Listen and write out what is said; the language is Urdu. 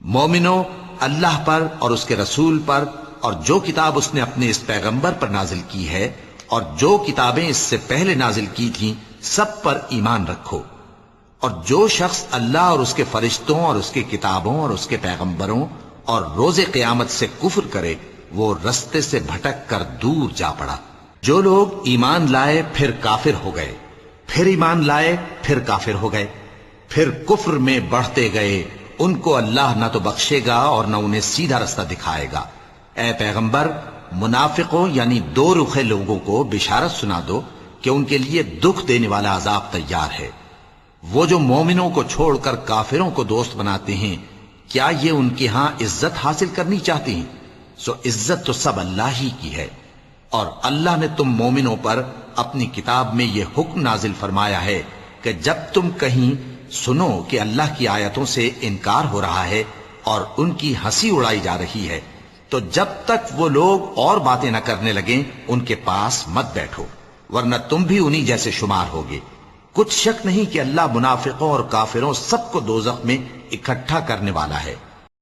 مومنو، اللہ پر اور اس کے رسول پر اور جو کتاب اس نے اپنے اس پیغمبر پر نازل کی ہے اور جو کتابیں اس سے پہلے نازل کی تھیں سب پر ایمان رکھو۔ اور جو شخص اللہ اور اس کے فرشتوں اور اس کے کتابوں اور اس کے پیغمبروں اور روز قیامت سے کفر کرے وہ رستے سے بھٹک کر دور جا پڑا۔ جو لوگ ایمان لائے پھر کافر ہو گئے، پھر ایمان لائے پھر کافر ہو گئے، پھر کفر میں بڑھتے گئے، ان کو اللہ نہ تو بخشے گا اور نہ انہیں سیدھا رستہ دکھائے گا۔ اے پیغمبر، منافقوں یعنی دو رخے لوگوں کو بشارت سنا دو کہ ان کے لیے دکھ دینے والا عذاب تیار ہے۔ وہ جو مومنوں کو چھوڑ کر کافروں کو دوست بناتے ہیں، کیا یہ ان کے ہاں عزت حاصل کرنی چاہتے ہیں؟ سو عزت تو سب اللہ ہی کی ہے۔ اور اللہ نے تم مومنوں پر اپنی کتاب میں یہ حکم نازل فرمایا ہے کہ جب تم کہیں سنو کہ اللہ کی آیتوں سے انکار ہو رہا ہے اور ان کی ہنسی اڑائی جا رہی ہے تو جب تک وہ لوگ اور باتیں نہ کرنے لگیں ان کے پاس مت بیٹھو، ورنہ تم بھی انہی جیسے شمار ہوگے۔ کچھ شک نہیں کہ اللہ منافقوں اور کافروں سب کو دوزخ میں اکٹھا کرنے والا ہے۔